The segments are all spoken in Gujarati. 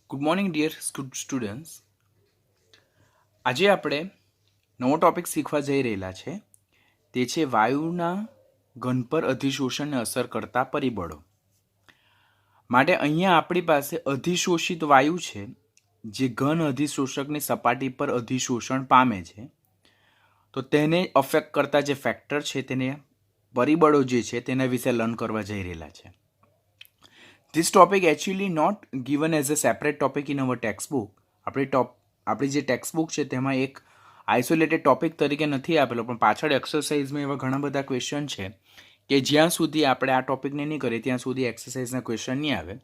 Good morning dear students. આજે આપણે નવો ટોપિક શીખવા જઈ રહેલા છે. તે છે વાયુના ઘન પર અધિશોષણને અસર કરતા પરિબળો. માટે અહીંયા આપણી પાસે અધિશોષિત વાયુ છે, જે ઘન અધિશોષકની સપાટી પર અધિશોષણ પામે છે. તો તેને અફેક્ટ કરતા જે ફેક્ટર છે, તેને પરિબળો જે છે તેના વિશે લર્ન કરવા જઈ રહેલા છે. This topic actually not given as a separate topic in our textbook. આપણી જે ટેક્સ્ટબુક છે તેમાં એક આઇસોલેટેડ ટોપિક તરીકે નથી આપેલો, પણ પાછળ એક્સરસાઇઝમાં એવા ઘણા બધા ક્વેશ્ચન છે કે જ્યાં સુધી આપણે આ ટોપિકને નહીં કરીએ ત્યાં સુધી એક્સરસાઇઝના ક્વેશ્ચન નહીં આવે.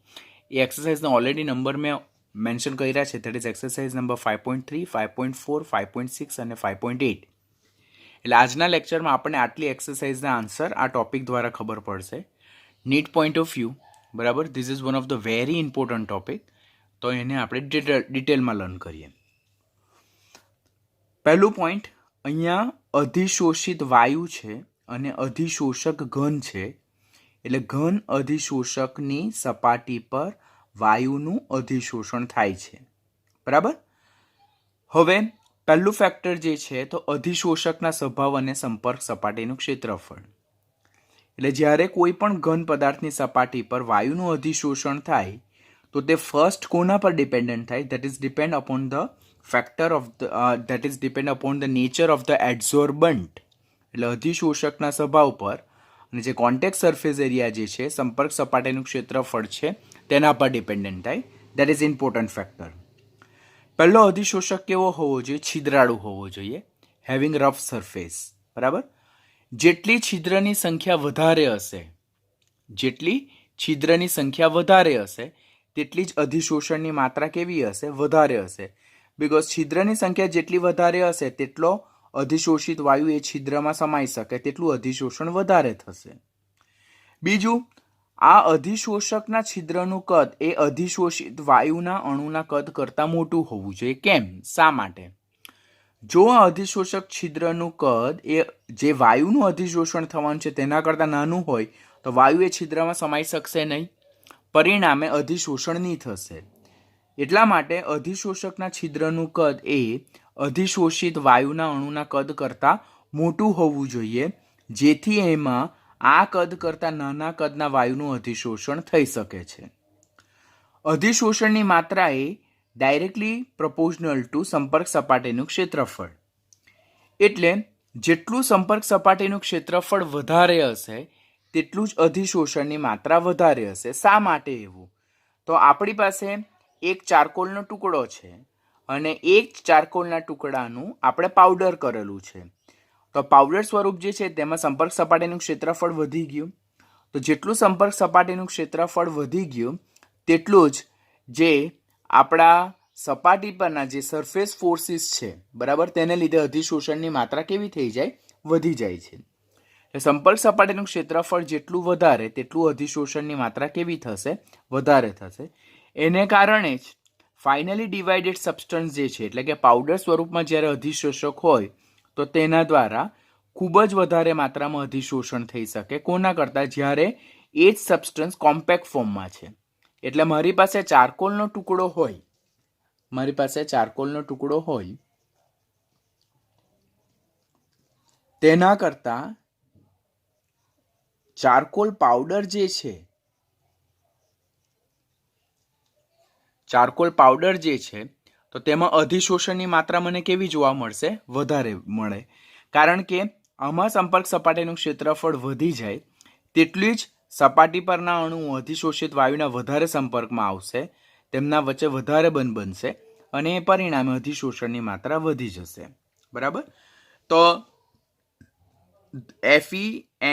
એ એક્સરસાઇઝના ઓલરેડી નંબર મેં મેન્શન કર્યા છે. દેટ ઇઝ એક્સરસાઇઝ નંબર 5.3, 5.4, 5.6 અને 5.8. એટલે આજના લેક્ચરમાં આપણને આટલી એક્સરસાઇઝના આન્સર આ ટોપિક દ્વારા ખબર પડશે. નીટ પોઈન્ટ ઓફ વ્યૂ, બરાબર, this is one of the very important topic. તો એને આપણે ડિટેલમાં લર્ન કરીએ. પહેલું પોઈન્ટ, અહીંયા અધિશોષિત વાયુ છે અને અધિશોષક ઘન છે. એટલે ઘન અધિશોષકની સપાટી પર વાયુનું અધિશોષણ થાય છે, બરાબર. હવે પહેલું ફેક્ટર જે છે તો અધિશોષકના સ્વભાવ અને સંપર્ક સપાટીનું ક્ષેત્રફળ. એટલે જ્યારે કોઈ પણ ઘન પદાર્થની સપાટી પર વાયુનું અધિશોષણ થાય તો તે ફર્સ્ટ કોના પર ડિપેન્ડન્ટ થાય? That is depend upon the factor of that is depend upon the nature of the adsorbent. એટલે અધિશોષકના સ્વભાવ પર અને જે કોન્ટેક્ટ સરફેસ એરિયા જે છે, સંપર્ક સપાટીનું ક્ષેત્રફળ છે, તેના પર ડિપેન્ડન્ટ થાય. That is important factor. પહેલો અધિશોષક કેવો હોવો જોઈએ? છિદ્રાળુ હોવો જોઈએ, હેવિંગ રફ સરફેસ, બરાબર. જેટલી છિદ્રની સંખ્યા વધારે હશે તેટલી જ અધિશોષણની માત્રા કેવી હશે? વધારે હશે. બિકોઝ છિદ્રની સંખ્યા જેટલી વધારે હશે તેટલો અધિશોષિત વાયુ એ છિદ્રમાં સમાઈ શકે, તેટલું અધિશોષણ વધારે થશે. બીજું, આ અધિશોષકના છિદ્રનું કદ એ અધિશોષિત વાયુના અણુના કદ કરતાં મોટું હોવું જોઈએ. કેમ? શા માટે? જો આ અધિશોષક છિદ્રનું કદ એ જે વાયુનું અધિશોષણ થવાનું છે તેના કરતાં નાનું હોય તો વાયુ એ છિદ્રમાં સમાઈ શકશે નહીં, પરિણામે અધિશોષણ નહીં થશે. એટલા માટે અધિશોષકના છિદ્રનું કદ એ અધિશોષિત વાયુના અણુના કદ કરતાં મોટું હોવું જોઈએ, જેથી એમાં આ કદ કરતાં નાના કદના વાયુનું અધિશોષણ થઈ શકે છે. અધિશોષણની માત્રા એ ડાયરેક્ટલી પ્રપોર્શનલ ટુ સંપર્ક સપાટીનું ક્ષેત્રફળ. એટલે જેટલું સંપર્ક સપાટીનું ક્ષેત્રફળ વધારે હશે તેટલું જ અધિશોષણની માત્રા વધારે હશે. શા માટે એવું? તો આપણી પાસે એક ચારકોલનો ટુકડો છે અને એક ચારકોલના ટુકડાનું આપણે પાવડર કરેલું છે. તો પાવડર સ્વરૂપ જે છે તેમાં સંપર્ક સપાટીનું ક્ષેત્રફળ વધી ગયું. તો જેટલું સંપર્ક સપાટીનું ક્ષેત્રફળ વધી ગયું તેટલું જ જે આપણા સપાટી પરના જે સરફેસ ફોર્સિસ છે, બરાબર, તેને લીધે અધિશોષણની માત્રા કેવી થઈ જાય? વધી જાય છે. સંપર્ક સપાટીનું ક્ષેત્રફળ જેટલું વધારે તેટલું અધિશોષણની માત્રા કેવી થશે? વધારે થશે. એને કારણે જ ફાઇનલી ડિવાઇડેડ સબસ્ટન્સ જે છે, એટલે કે પાવડર સ્વરૂપમાં જ્યારે અધિશોષક હોય તો તેના દ્વારા ખૂબ જ વધારે માત્રામાં અધિશોષણ થઈ શકે. કોના કરતાં? જ્યારે એ જ સબસ્ટન્સ કોમ્પેક્ટ ફોર્મમાં છે. એટલે મારી પાસે ચારકોલનો ટુકડો હોય તેના કરતાં ચારકોલ પાવડર જે છે તો તેમાં અધિશોષણની માત્રા મને કેવી જોવા મળશે? વધારે મળે. કારણ કે આમાં સંપર્ક સપાટીનું ક્ષેત્રફળ વધી જાય તેટલી જ સપાટી પરના અણુઓ અધિશોષિત વાયુના વધારે સંપર્કમાં આવશે, તેમના વચ્ચે વધારે બંધ બનશે અને એ પરિણામે અધિશોષણની માત્રા વધી જશે, બરાબર. તો Fe,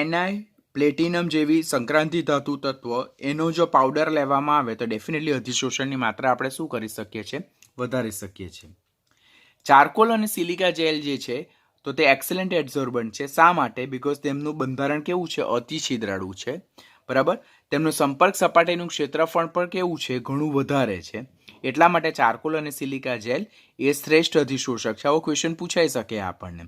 Ni, પ્લેટિનમ જેવી સંક્રાંતિ ધાતુ તત્વ એનો જો પાવડર લેવામાં આવે તો ડેફિનેટલી અધિશોષણની માત્રા આપણે શું કરી શકીએ છીએ? વધારી શકીએ છીએ. ચારકોલ અને સિલિકા જેલ જે છે તો તે એક્સેલન્ટ એડઝોર્બન્ટ છે. શા માટે? બિકોઝ તેમનું બંધારણ કેવું છે? અતિ છિદ્રાળુ છે, બરાબર. તેમનું સંપર્ક સપાટીનું ક્ષેત્રફળ પણ કેવું છે? ઘણું વધારે છે. એટલા માટે ચારકોલ અને સિલિકા જેલ એ શ્રેષ્ઠ અધિશોષક છે. આવો ક્વેશ્ચન પૂછાઈ શકે આપણને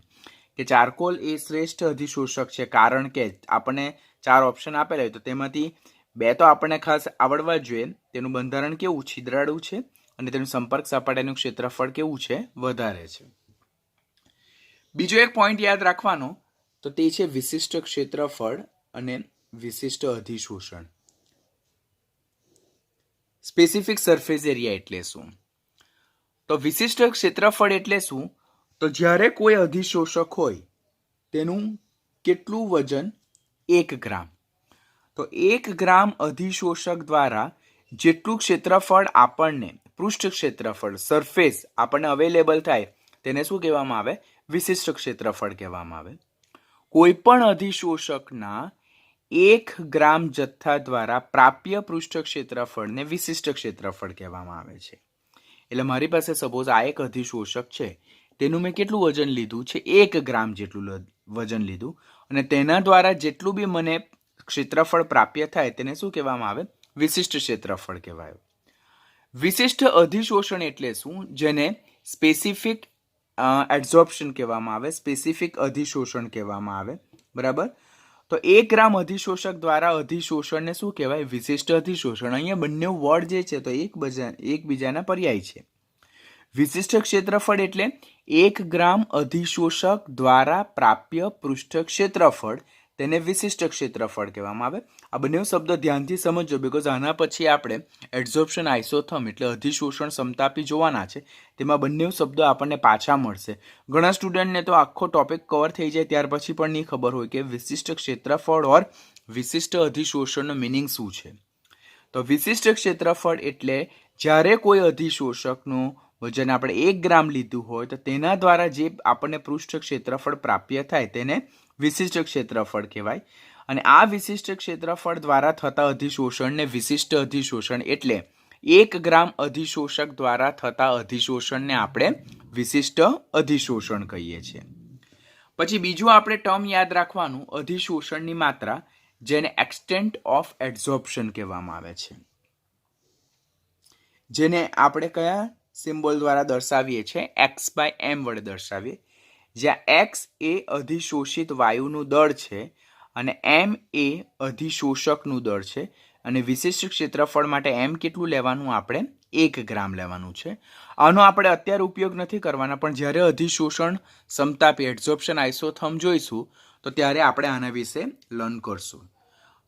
કે ચારકોલ એ શ્રેષ્ઠ અધિશોષક છે, કારણ કે આપણને 4 ઓપ્શન આપેલા હોય તો તેમાંથી 2 તો આપણને ખાસ આવડવા જ જોઈએ. તેનું બંધારણ કેવું? છિદ્રાળુ છે અને તેનું સંપર્ક સપાટીનું ક્ષેત્રફળ કેવું છે? વધારે છે. બીજો એક પોઈન્ટ યાદ રાખવાનો તો તે છે વિશિષ્ટ ક્ષેત્રફળ અને વિશિષ્ટ અધિશોષણ. સ્પેસિફિક સરફેસ એરિયા એટલે શું? તો વિશિષ્ટ ક્ષેત્રફળ એટલે શું? તો જ્યારે કોઈ અધિશોષક હોય તેનું કેટલું વજન? 1 ગ્રામ. તો 1 ગ્રામ અધિશોષક દ્વારા જેટલું ક્ષેત્રફળ આપણને પૃષ્ઠ ક્ષેત્રફળ સરફેસ આપણને અવેલેબલ થાય તેને શું કહેવામાં આવે? વિશિષ્ટ ક્ષેત્રફળ કહેવામાં આવે. કોઈ પણ અધિશોષકના 1 ગ્રામ જથ્થા દ્વારા પ્રાપ્ય પૃષ્ઠ ક્ષેત્રફળને વિશિષ્ટ ક્ષેત્રફળ કહેવામાં આવે છે. એટલે મારી પાસે સપોઝ આ એક અધિશોષક છે, તેનું મેં કેટલું વજન લીધું છે? 1 ગ્રામ જેટલું વજન લીધું, અને તેના દ્વારા જેટલું બી મને ક્ષેત્રફળ પ્રાપ્ય થાય તેને શું કહેવામાં આવે? વિશિષ્ટ ક્ષેત્રફળ કહેવાય. વિશિષ્ટ અધિશોષણ એટલે શું? જેને સ્પેસિફિક એબ્ઝોર્પ્શન કહેવામાં આવે, સ્પેસિફિક અધિશોષણ કહેવામાં આવે. બરાબર. તો 1 ગ્રામ અધિશોષક દ્વારા અધિશોષણને શું કહેવાય? વિશિષ્ટ અધિશોષણ. અહીંયા બંને વર્ડ જે છે તો એકબીજાના પર્યાય છે. વિશિષ્ટ ક્ષેત્રફળ એટલે 1 ગ્રામ અધિશોષક દ્વારા પ્રાપ્ય પૃષ્ઠ ક્ષેત્રફળ, તેને વિશિષ્ટ ક્ષેત્રફળ કહેવામાં આવે. આ બંને શબ્દો ધ્યાનથી સમજજો, બીકોઝ આના પછી આપણે એડઝોર્પ્શન આઇસોથર્મ એટલે અધિશોષણ સમતાપી જોવાના છે. તેમાં બંને શબ્દો આપણને પાછા મળશે. ઘણા સ્ટુડન્ટને તો આખો ટોપિક કવર થઈ જાય ત્યાર પછી પણ નહીં ખબર હોય કે વિશિષ્ટ ક્ષેત્રફળ ઓર વિશિષ્ટ અધિશોષણનો મિનિંગ શું છે. તો વિશિષ્ટ ક્ષેત્રફળ એટલે જ્યારે કોઈ અધિશોષકનું વજન આપણે 1 ગ્રામ લીધું હોય તો તેના દ્વારા જે આપણને પૃષ્ઠ ક્ષેત્રફળ પ્રાપ્ય થાય તેને વિશિષ્ટ ક્ષેત્રફળ કહેવાય. અને આ વિશિષ્ટ ક્ષેત્રફળ દ્વારા થતા અધિશોષણને વિશિષ્ટ અધિશોષણ એટલે 1 ગ્રામ અધિશોષક દ્વારા થતા અધિશોષણને આપણે વિશિષ્ટ અધિશોષણ કહીએ છીએ. પછી બીજું આપણે ટર્મ યાદ રાખવાનું, અધિશોષણની માત્રા, જેને એક્સટેન્ટ ઓફ એબ્ઝોર્પ્શન કહેવામાં આવે છે. જેને આપણે કયા સિમ્બોલ દ્વારા દર્શાવીએ છીએ? x/m વડે દર્શાવીએ. જ્યાં x એ અધિશોષિત વાયુનું દળ છે અને m એ અધિશોષકનું દળ છે. અને વિશિષ્ટ ક્ષેત્રફળ માટે m કેટલું લેવાનું? આપણે 1 ગ્રામ લેવાનું છે. આનો આપણે અત્યારે ઉપયોગ નથી કરવાના, પણ જ્યારે અધિશોષણ સમતાપી એબ્ઝોર્પ્શન આઇસોથર્મ જોઈશું તો ત્યારે આપણે આના વિશે લર્ન કરશું.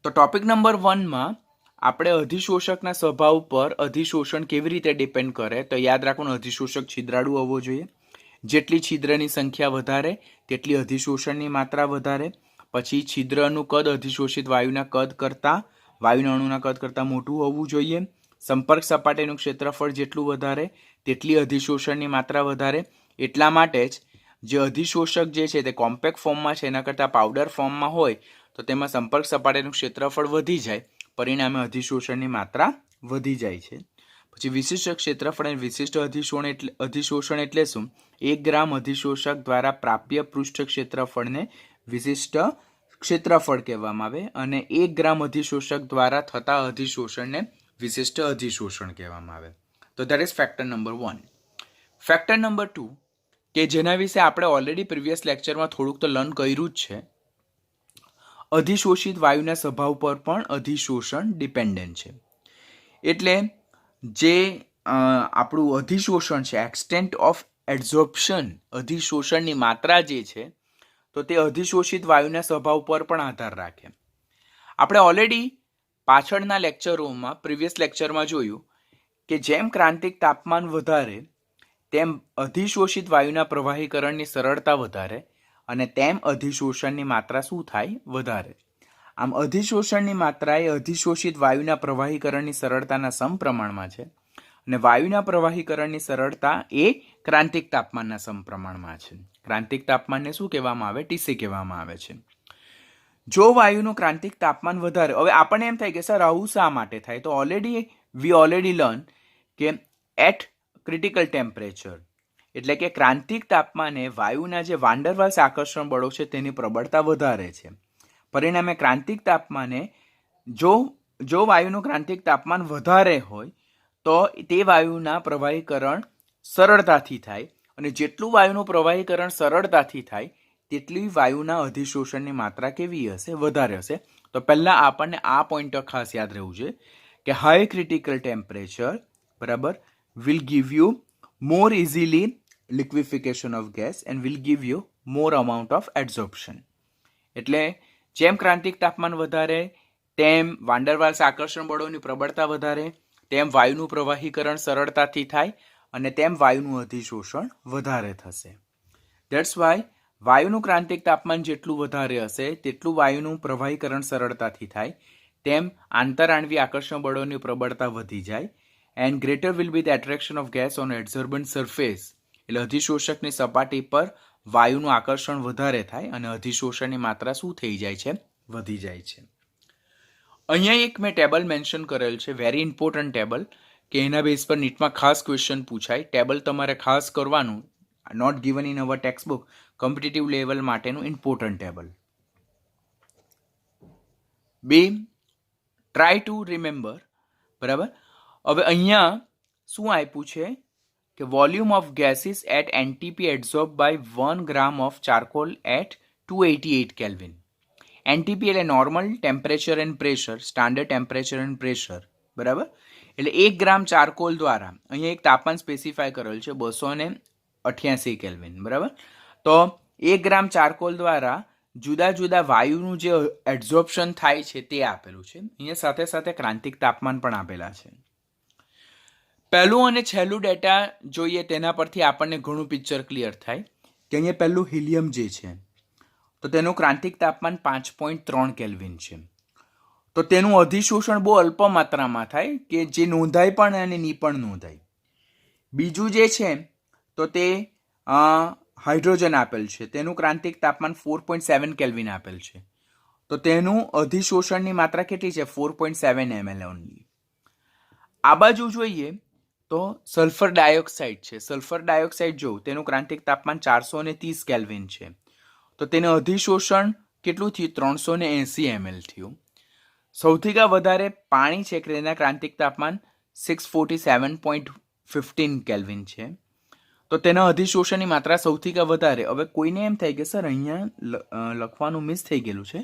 તો ટોપિક નંબર 1માં આપણે અધિશોષકના સ્વભાવ પર અધિશોષણ કેવી રીતે ડિપેન્ડ કરે તો યાદ રાખવાનું, અધિશોષક છિદ્રાળુ હોવો જોઈએ. જેટલી છિદ્રની સંખ્યા વધારે તેટલી અધિશોષણની માત્રા વધારે. પછી છિદ્રનું કદ અધિશોષિત વાયુના કદ કરતાં, વાયુના અણુના કદ કરતાં મોટું હોવું જોઈએ. સંપર્ક સપાટીનું ક્ષેત્રફળ જેટલું વધારે તેટલી અધિશોષણની માત્રા વધારે. એટલા માટે જ જે અધિશોષક જે છે તે કોમ્પેક્ટ ફોર્મમાં છે એના કરતાં પાવડર ફોર્મમાં હોય તો તેમાં સંપર્ક સપાટીનું ક્ષેત્રફળ વધી જાય, પરિણામે અધિશોષણની માત્રા વધી જાય છે. પછી વિશિષ્ટ ક્ષેત્રફળ અને વિશિષ્ટ અધિશોષણ એટલે શું? 1 ગ્રામ અધિશોષક દ્વારા પ્રાપ્ય પૃષ્ઠ ક્ષેત્રફળને વિશિષ્ટ ક્ષેત્રફળ કહેવામાં આવે અને 1 ગ્રામ અધિશોષક દ્વારા થતા અધિશોષણને વિશિષ્ટ અધિશોષણ કહેવામાં આવે. તો that is factor number 1. Factor number 2 કે જેના વિશે આપણે ઓલરેડી પ્રીવિયસ લેક્ચરમાં થોડુંક તો લર્ન કર્યું જ છે. અધિશોષિત વાયુના સ્વભાવ પર પણ અધિશોષણ ડિપેન્ડન્ટ છે. એટલે જે આપણું અધિશોષણ છે, એક્સટેન્ટ ઓફ એબ્ઝોર્પ્શન, અધિશોષણની માત્રા જે છે તો તે અધિશોષિત વાયુના સ્વભાવ પર પણ આધાર રાખે. આપણે ઓલરેડી પાછળના લેક્ચરોમાં પ્રીવિયસ લેક્ચરમાં જોયું કે જેમ ક્રાંતિક તાપમાન વધારે તેમ અધિશોષિત વાયુના પ્રવાહીકરણની સરળતા વધારે અને તેમ અધિશોષણની માત્રા શું થાય? વધારે. આમ અધિશોષણની માત્રા એ અધિશોષિત વાયુના પ્રવાહીકરણની સરળતાના સમપ્રમાણમાં છે અને વાયુના પ્રવાહીકરણની સરળતા એ ક્રાંતિક તાપમાનના સમપ્રમાણમાં છે. ક્રાંતિક તાપમાનને શું કહેવામાં આવે? TC કહેવામાં આવે છે. જો વાયુનું ક્રાંતિક તાપમાન વધારે, હવે આપણને એમ થાય કે સર આવું શા માટે થાય? તો વી ઓલરેડી લર્ન કે એટ ક્રિટિકલ ટેમ્પરેચર એટલે કે ક્રાંતિક તાપમાને વાયુના જે વાન ડર વાલ્સ આકર્ષણ બળો છે તેની પ્રબળતા વધારે છે. પરિણામે ક્રાંતિક તાપમાને જો વાયુનું ક્રાંતિક તાપમાન વધારે હોય તો તે વાયુના પ્રવાહીકરણ સરળતાથી થાય અને જેટલું વાયુનું પ્રવાહીકરણ સરળતાથી થાય તેટલી વાયુના અધિશોષણની માત્રા કેવી હશે? વધારે હશે. તો પહેલાં આપણને આ પોઈન્ટ ખાસ યાદ રહેવું છે કે હાઈ ક્રિટિકલ ટેમ્પરેચર બરાબર will give you more easily liquefaction of gas and will give you more amount of adsorption. એટલે જેમ ક્રાંતિક તાપમાન વધારે તેમ વાન્ડરવાલ્સ આકર્ષણ બળોની પ્રબળતા વધારે, તેમ વાયુનું પ્રવાહીકરણ સરળતાથી થાય અને તેમ વાયુનું અધિશોષણ વધારે થશે. ધેટ્સ વાય વાયુનું ક્રાંતિક તાપમાન જેટલું વધારે હશે તેટલું વાયુનું પ્રવાહીકરણ સરળતાથી થાય, તેમ આંતરાણવી આકર્ષણ બળોની પ્રબળતા વધી જાય and greater will be the attraction of gas on adsorbent surface. એટલે અધિશોષકની સપાટી પર વાયુનું આકર્ષણ વધારે થાય અને અધિશોષણની માત્રા શું થઈ જાય છે? વધી જાય છે. અહીંયા એક મેં ટેબલ મેન્શન કરેલ છે, વેરી ઇમ્પોર્ટન્ટ ટેબલ, કે એના બેઝ પર નીટમાં ખાસ ક્વેશ્ચન પૂછાય. ટેબલ તમારે ખાસ કરવાનું, not given in our text book, competitive level માટેનું ઇમ્પોર્ટન્ટ ટેબલ. બે, ટ્રાય ટુ રિમેમ્બર. બરાબર. હવે અહીંયા શું આપ્યું છે કે volume of gases at NTP adsorb by 1 gram of charcoal at 288 kelvin. NTP એટલે normal temperature and pressure, standard temperature and pressure. બરાબર. એટલે 1 ગ્રામ ચારકોલ દ્વારા અહીંયા એક તાપમાન સ્પેસિફાય કરેલ છે 288 કેલ્વિન. બરાબર. તો 1 ગ્રામ ચારકોલ દ્વારા જુદા જુદા વાયુનું જે એડઝોર્પ્શન થાય છે તે આપેલું છે. અહીંયા સાથે સાથે ક્રાંતિક તાપમાન પણ આપેલા છે. પહેલું અને છેલ્લું ડેટા જોઈએ તેના પરથી આપણને ઘણું પિક્ચર ક્લિયર થાય કે અહીંયા પહેલું હિલિયમ જે છે તો તેનું ક્રાંતિક તાપમાન 5.3 કેલ્વિન છે. તો તેનું અધિશોષણ બહુ અલ્પ માત્રામાં થાય કે જે નોંધાય પણ અને ની પણ નોંધાય. બીજું જે છે તો તે હાઇડ્રોજન આપેલ છે, તેનું ક્રાંતિક તાપમાન 4.7 કેલ્વિન આપેલ છે. તો તેનું અધિશોષણની માત્રા કેટલી છે? 4.7 ml ઓનલી. આ બાજુ જોઈએ તો સલ્ફર ડાયોક્સાઇડ છે. સલ્ફર ડાયોક્સાઇડ જો તેનું ક્રાંતિક તાપમાન 430 કેલ્વિન છે. તો તેનું અધિશોષણ કેટલું થયું? 380 ml થયું. સૌથી વધારે પાણી છે કે તેના ક્રાંતિક તાપમાન 647.15 કેલ્વિન છે. તો તેના અધિશોષણની માત્રા સૌથી વધારે. હવે કોઈને એમ થાય કે સર અહીંયા લખવાનું મિસ થઈ ગયેલું છે,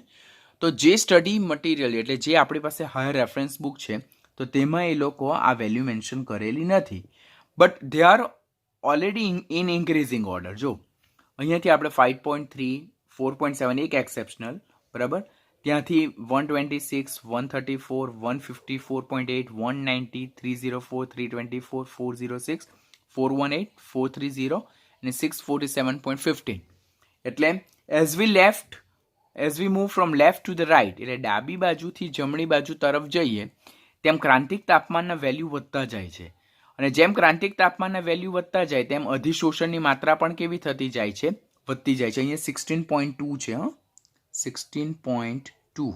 તો જે સ્ટડી મટીરિયલ એટલે જે આપણી પાસે હાયર રેફરન્સ બુક છે તો તેમાં એ લોકો આ વેલ્યુ મેન્શન કરેલી નથી, but they are already in increasing order. જો અહીંયાથી આપણે 5.3, 4.7 એક એક્સેપ્શનલ, બરાબર, ત્યાંથી 126, 134, 154.8, 190, 304, 324, 406, 418, 430 અને 647.15. એટલે as we move from left to the right, એટલે ડાબી બાજુથી જમણી બાજુ તરફ જઈએ તેમ ક્રાંતિક તાપમાનના વેલ્યુ વધતા જાય છે. અને જેમ ક્રાંતિક તાપમાનના વેલ્યુ વધતા જાય તેમ અધિશોષણની માત્રા પણ કેવી થતી જાય છે? વધતી જાય છે. અહીંયા 16.2 છે. 16.2.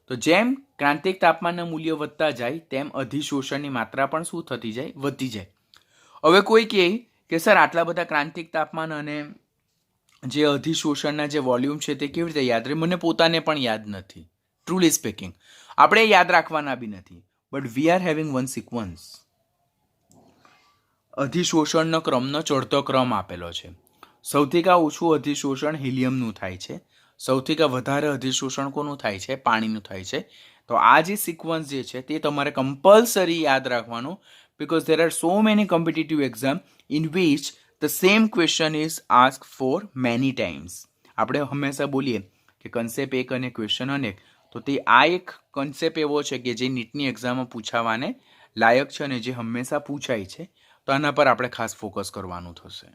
તો જેમ ક્રાંતિક તાપમાનના મૂલ્ય વધતા જાય તેમ અધિશોષણની માત્રા પણ શું થતી જાય? વધતી જાય. હવે કોઈ કહે કે સર આટલા બધા ક્રાંતિક તાપમાન અને જે અધિશોષણના જે વોલ્યુમ છે તે કેવી રીતે યાદ રહે? મને પોતાને પણ યાદ નથી, ટ્રુલી સ્પીકિંગ. આપણે યાદ રાખવાના બી નથી, but we are having one sequence. અધિશોષણનો ક્રમનો ચડતો ક્રમ આપેલો છે. સૌથી ઓછું અધિશોષણ હિલિયમનું થાય છે, સૌથી વધારે અધિશોષણ કોનું થાય છે? પાણીનું થાય છે. તો આ જે સિક્વન્સ જે છે તે તમારે કમ્પલસરી યાદ રાખવાનું, because there are so many competitive exam in which the same question is asked for many times. આપણે હંમેશા બોલીએ કે કન્સેપ્ટ એક અને ક્વેશ્ચન અનેક, તો તે આ એક કન્સેપ્ટ એવો છે કે જે નીટની એક્ઝામમાં પૂછાવાને લાયક છે અને જે હંમેશા પૂછાય છે. તો આના પર આપણે ખાસ ફોકસ કરવાનું થશે.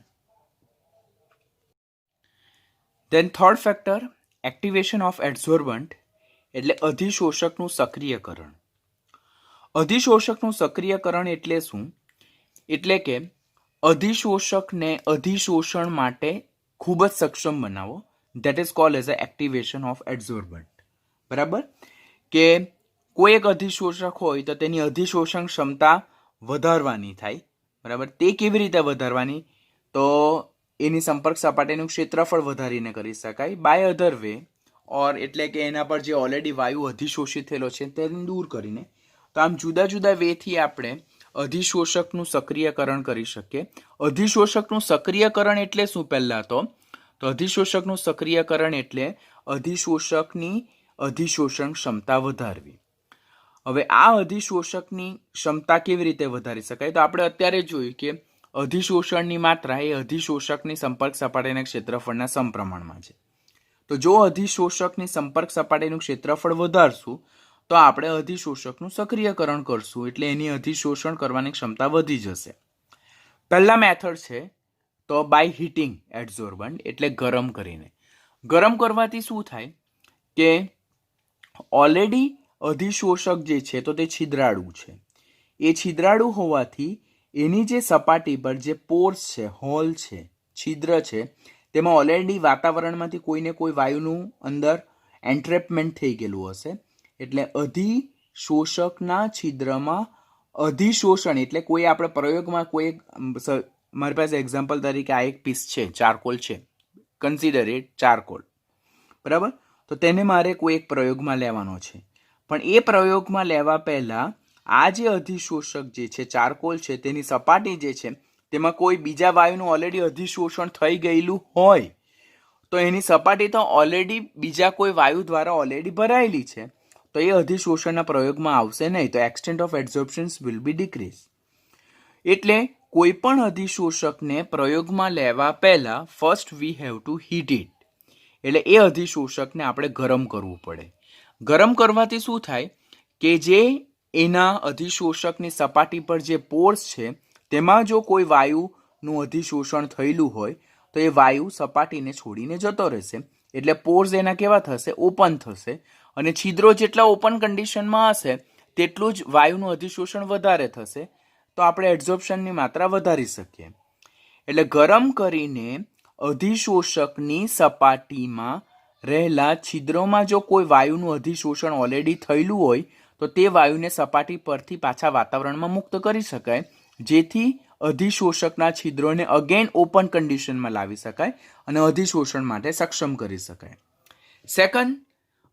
Then third factor, activation of adsorbent એટલે અધિશોષકનું સક્રિયકરણ. અધિશોષકનું સક્રિયકરણ એટલે શું? એટલે કે અધિશોષકને અધિશોષણ માટે ખૂબ જ સક્ષમ બનાવો. That is called as a activation of adsorbent. બરાબર. કે કોઈ એક અધિશોષક હોય તો તેની અધિશોષણ ક્ષમતા વધારવાની થાય. બરાબર. તે કેવી રીતે વધારવાની? તો એની સંપર્ક સપાટીનું ક્ષેત્રફળ વધારીને કરી શકાય, બાય અધર વે, ઓર એટલે કે એના પર જે ઓલરેડી વાયુ અધિશોષિત થયેલો છે તેને દૂર કરીને. તો આમ જુદા જુદા વેથી આપણે અધિશોષકનું સક્રિયકરણ કરી શકીએ. અધિશોષકનું સક્રિયકરણ એટલે શું? પહેલાં તો અધિશોષકનું સક્રિયકરણ એટલે અધિશોષકની અધિશોષણ ક્ષમતા વધારવી. હવે આ અધિશોષકની ક્ષમતા કેવી રીતે વધારી શકાય? તો આપણે અત્યારે જોયું કે અધિશોષણની માત્રા એ અધિશોષકની સંપર્ક સપાટીના ક્ષેત્રફળના સમપ્રમાણમાં છે. તો જો અધિશોષકની સંપર્ક સપાટીનું ક્ષેત્રફળ વધારશું તો આપણે અધિશોષકનું સક્રિયકરણ કરશું, એટલે એની અધિશોષણ કરવાની ક્ષમતા વધી જશે. પહેલા મેથડ છે તો બાય હીટિંગ એડઝોર્બન્ટ, એટલે ગરમ કરીને. ગરમ કરવાથી શું થાય કે ઓલરેડી અધિશોષક જે છે તો તે છિદ્રાળુ છે. એ છિદ્રાળુ હોવાથી એની જે સપાટી પર જે પોર્સ છે, હોલ છે, છિદ્ર છે, તેમાં ઓલરેડી વાતાવરણમાંથી કોઈને કોઈ વાયુનું અંદર એન્ટ્રેપમેન્ટ થઈ ગયેલું હશે. એટલે અધિશોષકના છિદ્રમાં અધિશોષણ એટલે કોઈ આપણે પ્રયોગમાં કોઈ મારી પાસે એક્ઝામ્પલ તરીકે આ એક પીસ છે, ચારકોલ છે, કન્સિડર ઇટ ચારકોલ, બરાબર? તો તેને મારે કોઈ એક પ્રયોગમાં લેવાનો છે, પણ એ પ્રયોગમાં લેવા પહેલાં આ જે અધિશોષક જે છે ચારકોલ છે તેની સપાટી જે છે તેમાં કોઈ બીજા વાયુનું ઓલરેડી અધિશોષણ થઈ ગયેલું હોય તો એની સપાટી તો ઓલરેડી બીજા કોઈ વાયુ દ્વારા ઓલરેડી ભરાયેલી છે, તો એ અધિશોષણના પ્રયોગમાં આવશે નહીં, તો extent of absorptions will be decrease. એટલે કોઈ પણ અધિશોષકને પ્રયોગમાં લેવા પહેલાં first we have to heat it, એટલે એ અધિશોષકને આપણે ગરમ કરવું પડે. ગરમ કરવાથી શું થાય કે જે એના અધિશોષકની સપાટી પર જે પોર્સ છે તેમાં જો કોઈ વાયુનું અધિશોષણ થયેલું હોય તો એ વાયુ સપાટીને છોડીને જતો રહેશે, એટલે પોર્સ એના કેવા થશે? ઓપન થશે, અને છિદ્રો જેટલા ઓપન કન્ડિશનમાં હશે તેટલું જ વાયુનું અધિશોષણ વધારે થશે, તો આપણે એબ્ઝોર્પ્શનની માત્રા વધારી શકીએ. એટલે ગરમ કરીને અધિશોષકની સપાટીમાં રહેલા છિદ્રોમાં જો કોઈ વાયુનું અધિશોષણ ઓલરેડી થયેલું હોય તો તે વાયુને સપાટી પરથી પાછા વાતાવરણમાં મુક્ત કરી શકાય, જેથી અધિશોષકના છિદ્રોને અગેન ઓપન કન્ડિશનમાં લાવી શકાય અને અધિશોષણ માટે સક્ષમ કરી શકાય. સેકન્ડ,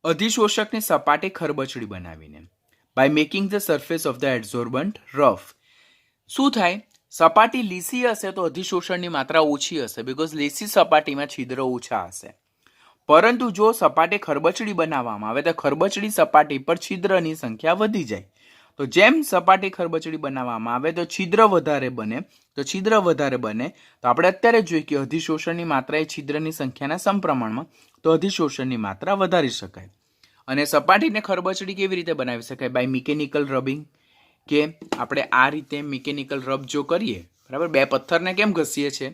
અધિશોષકની સપાટી ખરબચડી બનાવીને by making the surface of the adsorbent rough. શું થાય? સપાટી લીસી હશે તો અધિશોષણની માત્રા ઓછી હશે, બીકોઝ લીસી સપાટીમાં છિદ્રો ઓછા હશે. પરંતુ જો સપાટી ખરબચડી બનાવવામાં આવે તો ખરબચડી સપાટી પર છિદ્રની સંખ્યા વધી જાય. તો જેમ સપાટી ખરબચડી બનાવવામાં આવે તો છિદ્ર વધારે બને, તો આપણે અત્યારે જોઈએ કે અધિશોષણની માત્રા એ છિદ્રની સંખ્યાના સમપ્રમાણમાં, તો અધિશોષણની માત્રા વધારી શકાય. અને સપાટીને ખરબચડી કેવી રીતે બનાવી શકાય? બાય મિકેનિકલ રબિંગ, કે આપણે આ રીતે મિકેનિકલ રબ જો કરીએ, બરાબર, બે પથ્થરને કેમ ઘસીએ છીએ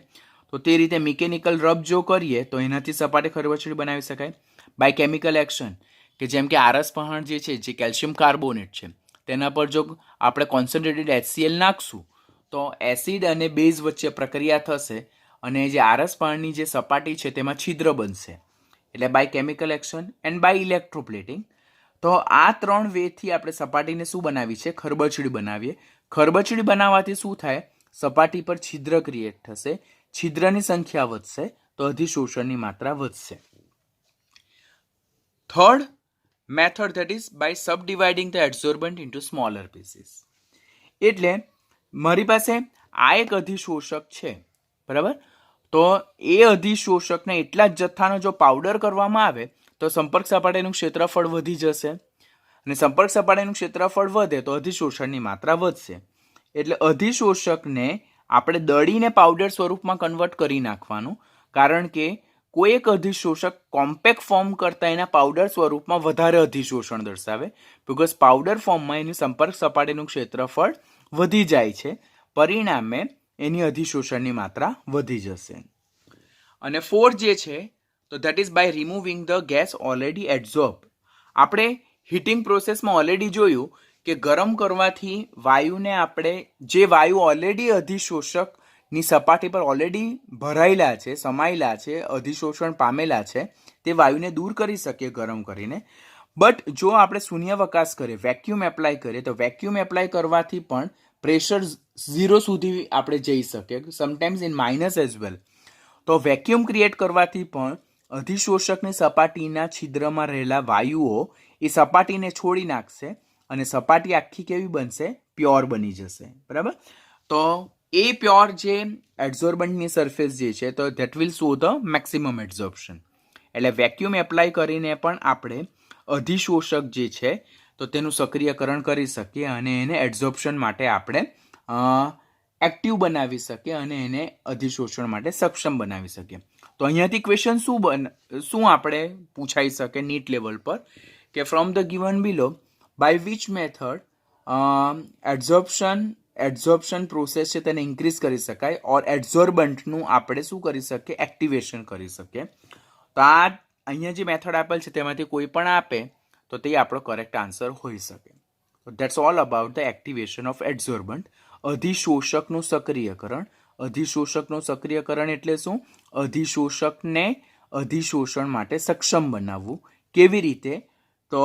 તો તે રીતે મિકેનિકલ રબ જો કરીએ તો એનાથી સપાટી ખરબચડી બનાવી શકાય. બાય કેમિકલ એક્શન, કે જેમ કે આરસ પહાણ જે છે, જે કેલ્શિયમ કાર્બોનેટ છે, તેના પર જો આપણે કોન્સન્ટ્રેટેડ HCl નાખશું તો એસિડ અને બેઝ વચ્ચે પ્રક્રિયા થશે અને જે આરસ પહાણની જે સપાટી છે તેમાં છિદ્ર બનશે. એટલે by chemical action and by electroplating. તો આ ત્રણ વેથી આપણે સપાટીને શું બનાવી છે? ખરબચડી બનાવીએ. ખરબચડી બનાવવાથી શું થાય? સપાટી પર છિદ્ર ક્રિએટ થશે, છિદ્રની સંખ્યા વધશે તો અધિશોષણની માત્રા વધશે. Third method, that is by subdividing the adsorbent into smaller pieces. એટલે મારી પાસે આ એક અધિશોષક છે, બરાબર, તો એ અધિશોષકને એટલા જ જથ્થાનો જો પાવડર કરવામાં આવે તો સંપર્ક સપાટીનું ક્ષેત્રફળ વધી જશે, અને સંપર્ક સપાટીનું ક્ષેત્રફળ વધે તો અધિશોષણની માત્રા વધશે. એટલે અધિશોષકને આપણે દળીને પાવડર સ્વરૂપમાં કન્વર્ટ કરી નાખવાનું, કારણ કે કોઈ એક અધિશોષક કોમ્પેક્ટ ફોર્મ કરતાં એના પાવડર સ્વરૂપમાં વધારે અધિશોષણ દર્શાવે, બિકોઝ પાવડર ફોર્મમાં એની સંપર્ક સપાટીનું ક્ષેત્રફળ વધી જાય છે, પરિણામે એની અધિશોષણની માત્રા વધી જશે. અને ફોર્થ જે છે તો that is by removing the gas already adsorb. આપણે હીટિંગ પ્રોસેસમાં ઓલરેડી જોયું કે ગરમ કરવાથી વાયુને આપણે જે વાયુ ઓલરેડી અધિશોષકની સપાટી પર ઓલરેડી ભરાયેલા છે, સમાયેલા છે, અધિશોષણ પામેલા છે, તે વાયુને દૂર કરી શકીએ ગરમ કરીને. બટ જો આપણે શૂન્યાવકાશ કરીએ, વેક્યુમ એપ્લાય કરીએ, તો વેક્યુમ એપ્લાય કરવાથી પણ પ્રેશર 0 સુધી આપણે જઈ શકીએ, sometimes in minus as well. તો વેક્યુમ ક્રિએટ કરવાથી પણ અધિશોષકની સપાટીના છિદ્રમાં રહેલા વાયુઓ એ સપાટીને છોડી નાખશે અને સપાટી આખી કેવી બનશે? પ્યોર બની જશે, બરાબર. તો એ પ્યોર જે એડઝોર્બન્ટની સરફેસ જે છે તો that will show the maximum adsorption. એટલે વેક્યુમ એપ્લાય કરીને પણ આપણે અધિશોષક જે છે તો તેનું સક્રિયકરણ કરી શકીએ અને એને એડઝોર્પ્શન માટે આપણે એક્ટિવ બનાવી શકીએ અને એને અધિશોષણ માટે સક્ષમ બનાવી શકીએ. તો અહીંયાથી ક્વેશ્ચન શું આપણે પૂછાઈ શકે નીટ લેવલ પર કે from the given below by which method adsorption process છે તેને ઇન્ક્રીઝ કરી શકાય ઓર એડઝોર્બન્ટનું આપણે શું કરી શકીએ એક્ટિવેશન કરી શકીએ. તો આ અહીંયા જે મેથડ આપેલ છે તેમાંથી કોઈ પણ આપે તો તે આપણો કરેક્ટ આન્સર હોઈ શકે. તો that's all about the activation of adsorbent. અધિશોષકનું સક્રિયકરણ. અધિશોષકનું સક્રિયકરણ એટલે શું? અધિશોષકને અધિશોષણ માટે સક્ષમ બનાવવું. કેવી રીતે? તો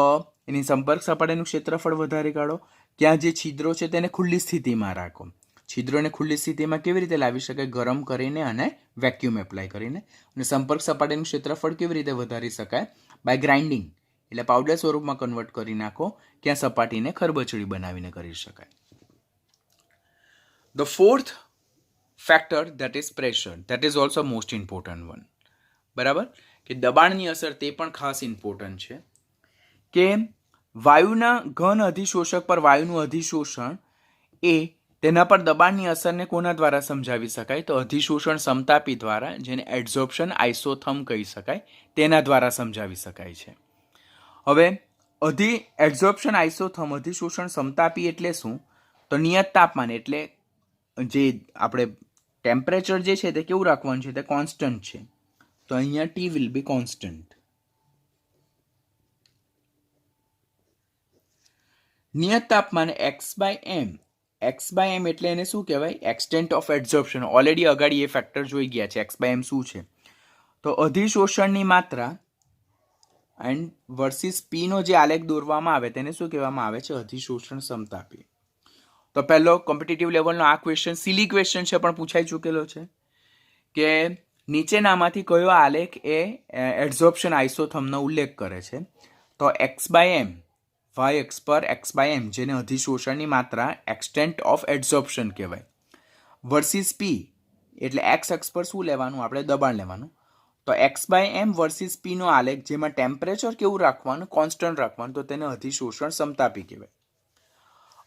એની સંપર્ક સપાટીનું ક્ષેત્રફળ વધારી કાઢો. ત્યાં જે છિદ્રો છે તેને ખુલ્લી સ્થિતિમાં રાખો. છિદ્રોને ખુલ્લી સ્થિતિમાં કેવી રીતે લાવી શકાય? ગરમ કરીને અને વેક્યુમ એપ્લાય કરીને. અને સંપર્ક સપાટીનું ક્ષેત્રફળ કેવી રીતે વધારી શકાય? બાય ગ્રાઇન્ડિંગ, એટલે પાવડર સ્વરૂપમાં કન્વર્ટ કરી નાખો. ત્યાં સપાટીને ખરબચડી બનાવીને કરી શકાય. The fourth factor, that is pressure, that is also most important one. બરાબર? કે દબાણની અસર તે પણ ખાસ ઇમ્પોર્ટન્ટ છે કે વાયુના ઘન અધિશોષક પર વાયુનું અધિશોષણ એ તેના પર દબાણની અસરને કોના દ્વારા સમજાવી શકાય? તો અધિશોષણ સમતાપી દ્વારા, જેને એડઝોર્પ્શન આઇસોથર્મ કહી શકાય, તેના દ્વારા સમજાવી શકાય છે. હવે એડઝોર્પ્શન આઇસોથર્મ અધિશોષણ સમતાપી એટલે શું? તો નિયત તાપમાન એટલે જે આપણે ટેમ્પરેચર જે છે તે કેવું રાખવાનું છે? તે કોન્સ્ટન્ટ છે. તો અહીંયા ટી વિલ બી કોન્સ્ટન્ટ. નિયત તાપમાન x/m. x/m એટલે એને શું કહેવાય? Extent of એડઝોર્પ્શન. ઓલરેડી અગાડી એ ફેક્ટર જોઈ ગયા છે. x/m શું છે? તો અધિશોષણની માત્રા એન્ડ વર્સિસ p નો જે આલેખ દોરવામાં આવે તેને શું કહેવામાં આવે છે? અધિશોષણ સમતાપી. તો પહેલો કોમ્પિટિટિવ લેવલનો આ ક્વેશ્ચન સિલી ક્વેશ્ચન છે પણ પૂછાઈ ચૂકેલો છે કે નીચેનામાંથી કયો આલેખ એ એડઝોર્પ્શન આઇસોથર્મનો ઉલ્લેખ કરે છે? તો x/m, y અક્ષ પર x/m, જેને અધિશોષણની માત્રા એક્સટેન્ટ ઓફ એડઝોર્પ્શન કહેવાય, વર્સિસ p એટલે x અક્ષ પર શું લેવાનું? આપણે દબાણ લેવાનું. તો x/m વર્સિસ p નો આલેખ જેમાં ટેમ્પરેચર કેવું રાખવાનું? કોન્સ્ટન્ટ રાખવાનું. તો તેને અધિશોષણ સમતાપી કહેવાય.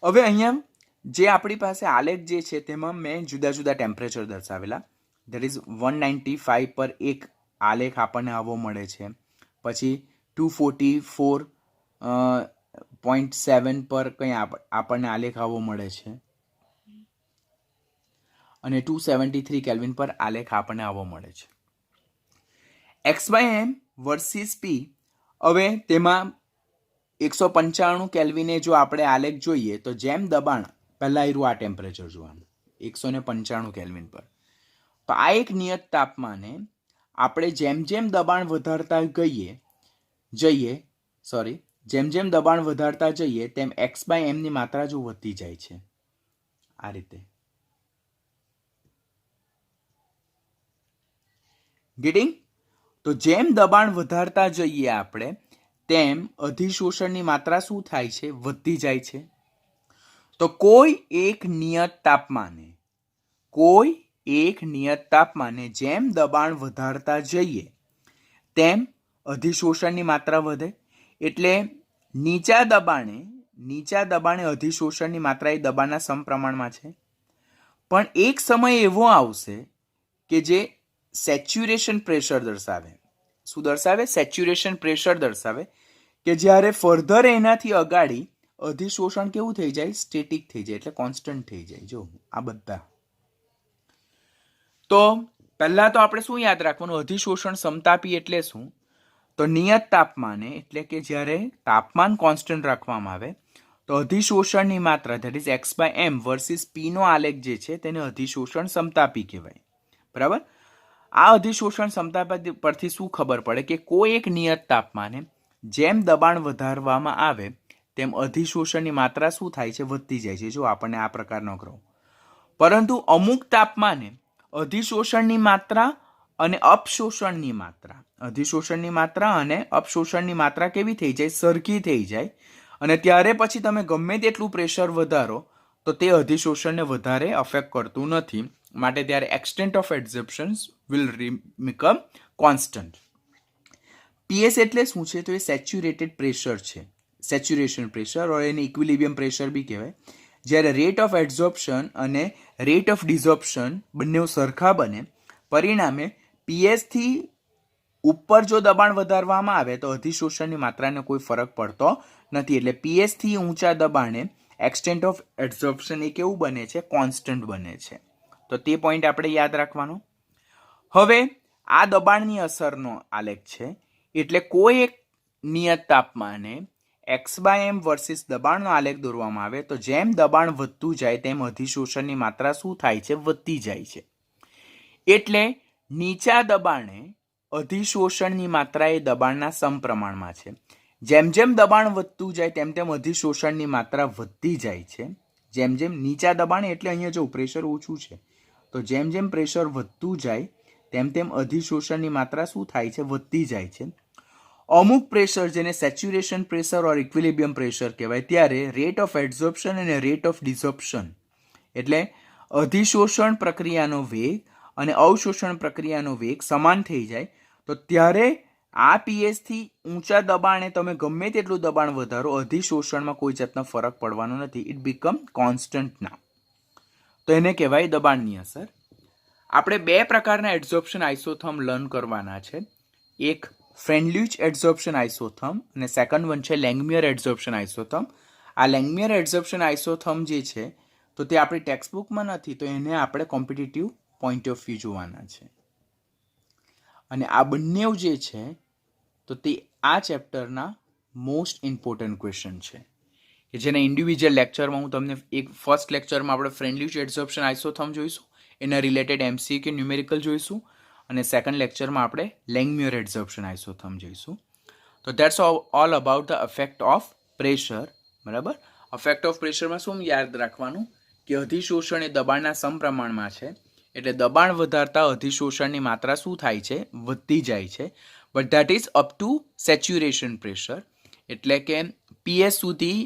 હવે અહીંયા જે આપણી પાસે આલેખ જે છે તેમાં મેં જુદા જુદા ટેમ્પરેચર દર્શાવેલા. દેટ ઇઝ 195 પર એક આલેખ આપણને આવો મળે છે. પછી 244.7 પર કંઈ આપણને આલેખ આવો મળે છે અને 273 કેલ્વિન પર આલેખ આપણને આવો મળે છે. x/m versus p. હવે તેમાં 195 કેલ્વિને જો આપણે આલેખ જોઈએ તો જેમ દબાણ, પહેલાં આવ્યું આ ટેમ્પરેચર જોવાનું 195 કેલ્વિન પર. તો આ એક નિયત તાપમાને આપણે જેમ જેમ દબાણ વધારતા જઈએ તેમ x/m ની માત્રા જો વધતી જાય છે. આ રીતે ગેટિંગ? તો જેમ દબાણ વધારતા જઈએ આપણે તેમ અધિશોષણની માત્રા શું થાય છે? વધતી જાય છે. તો કોઈ એક નિયત તાપમાને જેમ દબાણ વધારતા જઈએ તેમ અધિશોષણની માત્રા વધે. એટલે નીચા દબાણે અધિશોષણની માત્રા એ દબાણના સમપ્રમાણમાં છે. પણ એક સમય એવો આવશે કે જે સેચ્યુરેશન પ્રેશર દર્શાવે. શું દર્શાવે? સેચ્યુરેશન પ્રેશર દર્શાવે કે જ્યારે ફર્ધર એનાથી અગાડી અધિશોષણ કેવું થઈ જાય? સ્ટેટિક થઈ જાય, એટલે કોન્સ્ટન્ટ થઈ જાય. જો આ બધા. તો પહેલા તો આપણે શું યાદ રાખવાનું? અધિશોષણ સમતાપી એટલે શું? તો નિયત તાપમાને એટલે કે જ્યારે તાપમાન કોન્સ્ટન્ટ રાખવામાં આવે તો અધિશોષણની માત્રા that is x/m versus p નો આલેખ જે છે તેને અધિશોષણ સમતાપી કહેવાય. બરાબર? આ અધિશોષણ સમતાપી પરથી શું ખબર પડે કે કોઈ એક નિયત તાપમાને જેમ દબાણ વધારવામાં આવે તેમ અધિશોષણની માત્રા શું થાય છે? વધતી જાય છે. જો આપણને આ પ્રકારનો ગ્રહ. પરંતુ અમુક તાપમાને અધિશોષણની માત્રા અને અપશોષણની માત્રા કેવી થઈ જાય? સરખી થઈ જાય. અને ત્યારે પછી તમે ગમે તેટલું પ્રેશર વધારો તો તે અધિશોષણને વધારે અફેક્ટ કરતું નથી. માટે ત્યારે extent of adsorption will become constant. PS એટલે શું છે? તો એ સેચ્યુરેટેડ પ્રેશર છે. સેચ્યુરેશન પ્રેશર ઓર એને ઇક્વિલિબ્રિયમ પ્રેશર બી કહેવાય. જ્યારે રેટ ઓફ એડઝોર્પ્શન અને રેટ ઓફ ડિઝોર્પ્શન બંને સરખા બને, પરિણામે પીએસથી ઉપર જો દબાણ વધારવામાં આવે તો અધિશોષણની માત્રાને કોઈ ફરક પડતો નથી. એટલે પીએસથી ઊંચા દબાણે એક્સટેન્ટ ઓફ એડઝોર્પ્શન એ કેવું બને છે? કોન્સ્ટન્ટ બને છે. તો તે પોઈન્ટ આપણે યાદ રાખવાનો. હવે આ દબાણની અસરનો આલેખ છે. એટલે કોઈ એક નિયત તાપમાને x/m વર્સિસ દબાણનો આલેખ દોરવામાં આવે તો જેમ દબાણ વધતું જાય તેમ અધિશોષણની માત્રા શું થાય છે? વધતી જાય છે. એટલે નીચા દબાણે અધિશોષણની માત્રા એ દબાણના સમપ્રમાણમાં છે. જેમ જેમ દબાણ વધતું જાય તેમ તેમ અધિશોષણની માત્રા વધતી જાય છે. જેમ જેમ નીચા દબાણે એટલે અહીંયા જો પ્રેશર ઓછું છે, તો જેમ જેમ પ્રેશર વધતું જાય તેમ તેમ અધિશોષણની માત્રા શું થાય છે? વધતી જાય છે. અમુક પ્રેશર જેને સેચ્યુરેશન પ્રેશર ઓર ઇક્વિલિબ્રિયમ પ્રેશર કહેવાય, ત્યારે રેટ ઓફ એડઝોર્પ્શન અને રેટ ઓફ ડિઝોર્પ્શન એટલે અધિશોષણ પ્રક્રિયાનો વેગ અને અવશોષણ પ્રક્રિયાનો વેગ સમાન થઈ જાય, તો ત્યારે આ પીએસથી ઊંચા દબાણે તમે ગમે તેટલું દબાણ વધારો, અધિશોષણમાં કોઈ જાતનો ફરક પડવાનો નથી. ઇટ બીકમ કોન્સ્ટન્ટ નાઉ. તો એને કહેવાય દબાણની અસર. આપણે બે પ્રકારના એડઝોર્પ્શન આઇસોથર્મ લર્ન કરવાના છે. એક ફ્રેન્ડલ્યુચ એડઝોર્પ્શન આઇસોથર્મ અને સેકન્ડ વન છે લેંગમિયર એડઝોર્પ્શન આઇસોથર્મ. આ લેંગમિયર એડઝોર્પ્શન આઇસોથર્મ જે છે તો તે આપણી ટેક્સ્ટબુકમાં નથી, તો એને આપણે કોમ્પિટિટિવ પોઈન્ટ ઓફ વ્યૂ જોવાના છે. અને આ બંને જે છે તો તે આ ચેપ્ટરના મોસ્ટ ઇમ્પોર્ટન્ટ ક્વેશ્ચન છે કે જેના ઇન્ડિવિજ્યુઅલ લેક્ચરમાં હું તમને એક ફર્સ્ટ લેક્ચરમાં આપણે ફ્રેન્ડલ્યુચ એડઝોર્પ્શન આઇસોથર્મ જોઈશું, એના રિલેટેડ MCQ ન્યુમેરિકલ જોઈશું, અને સેકન્ડ લેક્ચરમાં આપણે લેંગમ્યુર એડઝોર્પ્શન આઇસોથર્મ જોઈશું. તો that's all about the effect of pressure. બરાબર. ઇફેક્ટ ઓફ પ્રેશરમાં શું યાદ રાખવાનું કે અધિશોષણ એ દબાણના સમપ્રમાણમાં છે. એટલે દબાણ વધારતા અધિશોષણની માત્રા શું થાય છે? વધતી જાય છે. But that is up to saturation pressure. એટલે કે પીએસ સુધી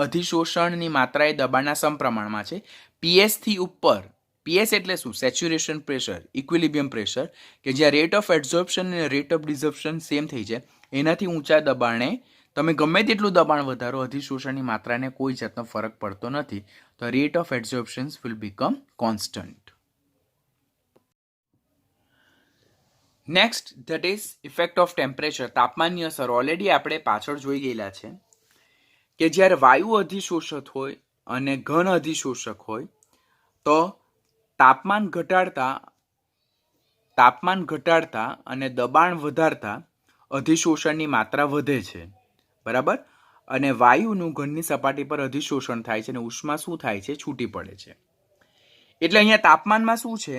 અધિશોષણની માત્રા એ દબાણના સમપ્રમાણમાં છે. પીએસથી ઉપર, પીએસ એટલે શું? સેચ્યુરેશન પ્રેશર, ઇક્વિલિબ્રિયમ પ્રેશર, કે જ્યાં રેટ ઓફ એડઝોર્પ્શન અને રેટ ઓફ ડિઝોર્પ્શન સેમ થઈ જાય, એનાથી ઊંચા દબાણે તમે ગમે તેટલું દબાણ વધારો, અધિશોષણની માત્રાને કોઈ જાતનો ફરક પડતો નથી. તો rate of adsorption will become constant. Next that is effect of temperature. તાપમાનની અસર ઓલરેડી આપણે પાછળ જોઈ ગયેલા છે કે જ્યારે વાયુ અધિશોષક હોય અને ઘન અધિશોષક હોય તો તાપમાન ઘટાડતા અને દબાણ વધારતા અધિશોષણની માત્રા વધે છે. બરાબર. અને વાયુનું ઘનની સપાટી પર અધિશોષણ થાય છે અને ઉષ્મા શું થાય છે? છૂટી પડે છે. એટલે અહીંયા તાપમાનમાં શું છે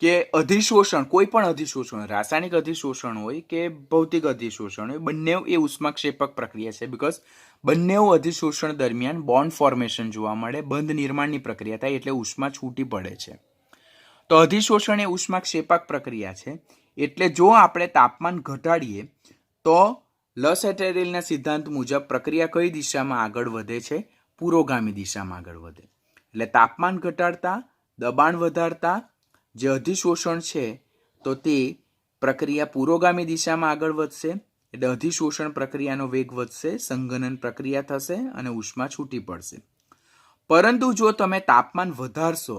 કે અધિશોષણ, કોઈ પણ અધિશોષણ, રાસાયણિક અધિશોષણ હોય કે ભૌતિક અધિશોષણ હોય, બંને એ ઉષ્માક્ષેપક પ્રક્રિયા છે. બીકોઝ બંને અધિશોષણ દરમિયાન બોન્ડ ફોર્મેશન જોવા મળે, બંધ નિર્માણની પ્રક્રિયા થાય, એટલે ઉષ્મા છૂટી પડે છે. તો અધિશોષણ એ ઉષ્માક્ષેપક પ્રક્રિયા છે. એટલે જો આપણે તાપમાન ઘટાડીએ તો લસેટેરિલના સિદ્ધાંત મુજબ પ્રક્રિયા કઈ દિશામાં આગળ વધે છે? પુરોગામી દિશામાં આગળ વધે. એટલે તાપમાન ઘટાડતા, દબાણ વધારતા જે અધિશોષણ છે તો તે પ્રક્રિયા પુરોગામી દિશામાં આગળ વધશે. એટલે અધિશોષણ પ્રક્રિયાનો વેગ વધશે, સંઘનન પ્રક્રિયા થશે અને ઉષ્મા છૂટી પડશે. પરંતુ જો તમે તાપમાન વધારશો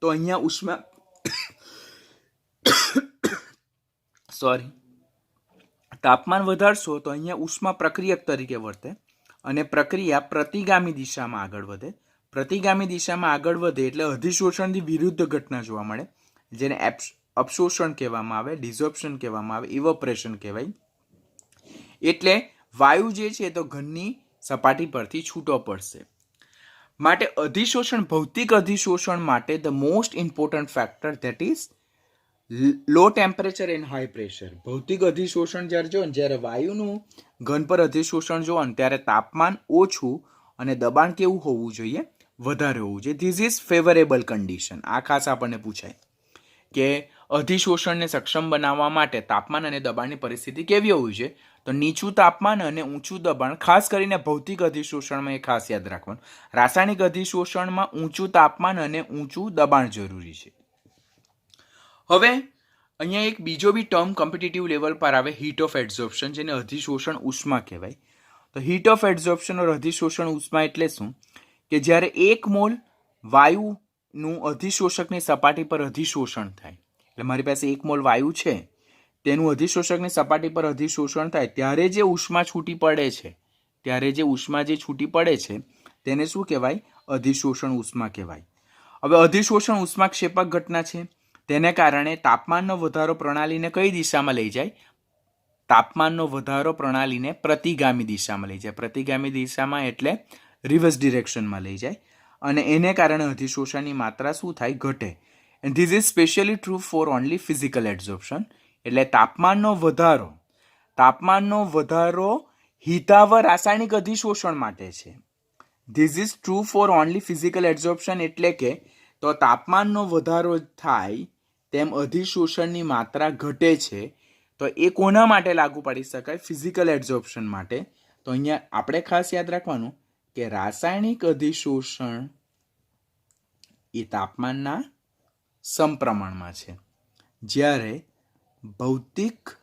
તો અહીંયા ઉષ્મા ઉષ્મા પ્રક્રિયક તરીકે વર્તે અને પ્રક્રિયા પ્રતિગામી દિશામાં આગળ વધે. પ્રતિગામી દિશામાં આગળ વધે એટલે અધિશોષણની વિરુદ્ધ ઘટના જોવા મળે, જેને અપશોષણ કહેવામાં આવે, ડિઝોર્પ્શન કહેવામાં આવે, ઇવોપરેશન કહેવાય. એટલે વાયુ જે છે તો ઘનની સપાટી પરથી છૂટો પડશે. માટે અધિશોષણ, ભૌતિક અધિશોષણ માટે the most important factor that is law temperature and high pressure. ભૌતિક અધિશોષણ જ્યારે જો જ્યારે વાયુનું ઘન પર અધિશોષણ જો ત્યારે તાપમાન ઓછું અને દબાણ કેવું હોવું જોઈએ? વધારે હોવું જોઈએ. This is favourable condition. આ ખાસ આપણને પૂછાય કે અધિશોષણને સક્ષમ બનાવવા માટે તાપમાન અને દબાણની પરિસ્થિતિ કેવી હોવી જોઈએ? તો નીચું તાપમાન અને ઊંચું દબાણ, ખાસ કરીને ભૌતિક અધિશોષણમાં એ ખાસ યાદ રાખવાનું. રાસાયણિક અધિશોષણમાં ઊંચું તાપમાન અને ઊંચું દબાણ જરૂરી છે. હવે અહીંયા એક બીજો બી ટર્મ કોમ્પિટિટિવ લેવલ પર આવે, હીટ ઓફ એડઝોર્પ્શન, જેને અધિશોષણ ઉષ્મા કહેવાય. તો હીટ ઓફ એડઝોર્પ્શન ઓર અધિશોષણ ઉષ્મા એટલે શું? કે જ્યારે 1 મોલ વાયુનું અધિશોષકની સપાટી પર અધિશોષણ થાય, એટલે મારી પાસે 1 મોલ વાયુ છે, તેનું અધિશોષકની સપાટી પર અધિશોષણ થાય ત્યારે જે ઉષ્મા છૂટી પડે છે, તેને શું કહેવાય? અધિશોષણ ઉષ્મા કહેવાય. હવે અધિશોષણ ઉષ્માક્ષેપક ઘટના છે, તેને કારણે તાપમાનનો વધારો પ્રણાલીને કઈ દિશામાં લઈ જાય? તાપમાનનો વધારો પ્રણાલીને પ્રતિગામી દિશામાં લઈ જાય. પ્રતિગામી દિશામાં એટલે રિવર્સ ડિરેક્શનમાં લઈ જાય, અને એને કારણે અધિશોષણની માત્રા શું થાય? ઘટે. And this is specially true for only physical adsorption. એટલે તાપમાનનો વધારો હિતાવહ રાસાયણિક અધિશોષણ માટે છે. This is true for only physical adsorption, એટલે કે તો તાપમાનનો વધારો થાય તેમ અધિશોષણની માત્રા ઘટે છે. તો એ કોના માટે લાગુ પાડી શકાય? ફિઝિકલ એડઝોર્પ્શન માટે. તો અહીંયા આપણે ખાસ યાદ રાખવાનું કે રાસાયણિક અધિશોષણ એ તાપમાનના સમપ્રમાણમાં છે, જ્યારે ભૌતિક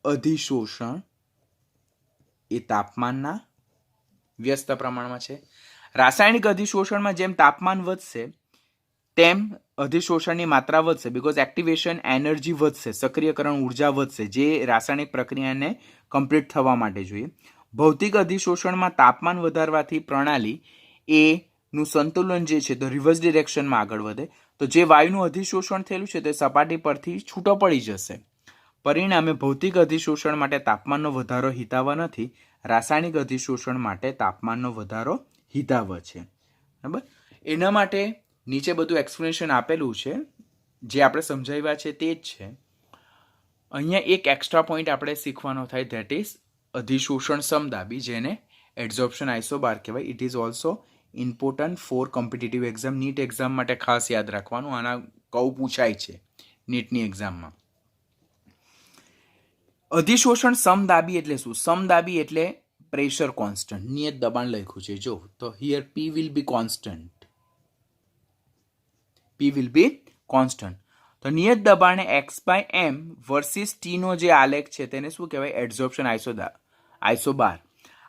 અધિશોષણ એ તાપમાનના વ્યસ્ત પ્રમાણમાં છે. રાસાયણિક અધિશોષણમાં જેમ તાપમાન વધશે તેમ અધિશોષણની માત્રા વધશે, બીકોઝ એક્ટિવેશન એનર્જી વધશે, સક્રિયકરણ ઉર્જા વધશે, જે રાસાયણિક પ્રક્રિયાને કમ્પ્લીટ થવા માટે જોઈએ. ભૌતિક અધિશોષણમાં તાપમાન વધારવાથી પ્રણાલી એનું સંતુલન જે છે તો રિવર્સ ડિરેક્શનમાં આગળ વધે. તો જે વાયુનું અધિશોષણ થયેલું છે તે સપાટી પરથી છૂટો પડી જશે. પરિણામે ભૌતિક અધિશોષણ માટે તાપમાનનો વધારો હિતાવહ નથી, રાસાયણિક અધિશોષણ માટે તાપમાનનો વધારો હિતાવહ છે. બરાબર? એના માટે નીચે બધું એક્સપ્લેનેશન આપેલું છે, જે આપણે સમજાવ્યા છે તે જ છે. અહીંયા એક એક્સ્ટ્રા પોઈન્ટ આપણે શીખવાનો થાય, ધેટ ઇઝ અધિશોષણ સમદાબી, જેને એડઝોર્પ્શન આઇસોબાર કહેવાય. It is also important for competitive exam. NEET exam માટે ખાસ યાદ રાખવાનું, આના પૂછાય છે નીટની એક્ઝામમાં. અધિશોષણ સમદાબી એટલે શું? સમદાબી એટલે પ્રેશર કોન્સ્ટન્ટ, નિયત દબાણ લખ્યું છે જો. તો here P will be constant. તો નિયત દબાણે x/m વર્સિસ T નો જે આલેખ છે તેને શું કહેવાય? એડઝોર્પ્શન આઇસોબાર.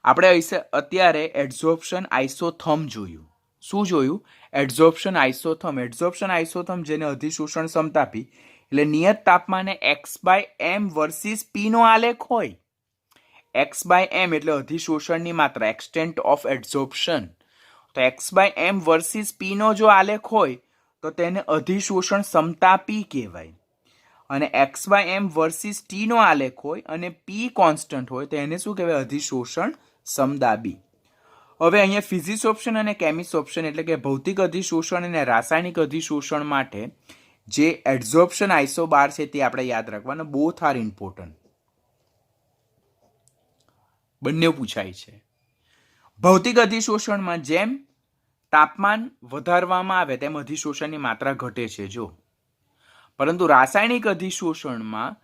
આપણે અત્યારે એડઝોર્પ્શન આઇસોથર્મ જોયું. શું જોયું? એડઝોર્પ્શન આઇસોથર્મ. એડઝોર્પ્શન આઇસોથર્મ જેને અધિશોષણ સમતાપી, એટલે નિયત તાપમાને x/m વર્સિસ P નો આલેખ હોય. x/m એટલે અધિશોષણની માત્રા, એક્સટેન્ટ ઓફ એડઝોર્પ્શન. તો x/m વર્સિસ P નો જો આલેખ હોય તો તેને અધિશોષણ સમતાપી કહેવાય. અને x/m વર્સિસ T નો આલેખ હોય અને P કોન્સ્ટન્ટ હોય તો એને શું કહેવાય? અધિશોષણ સમદાબી. હવે અહીંયા ફિઝિસોપ્શન અને કેમિસોપ્શન એટલે કે ભૌતિક અધિશોષણ અને રાસાયણિક અધિશોષણ માટે જે એડઝોર્પ્શન આઇસોબાર છે તે આપણે યાદ રાખવાના. Both are important. બંને પૂછાય છે. ભૌતિક અધિશોષણમાં જેમ તાપમાન વધારવામાં આવે તેમ અધિશોષણની માત્રા ઘટે છે જો. પરંતુ રાસાયણિક અધિશોષણમાં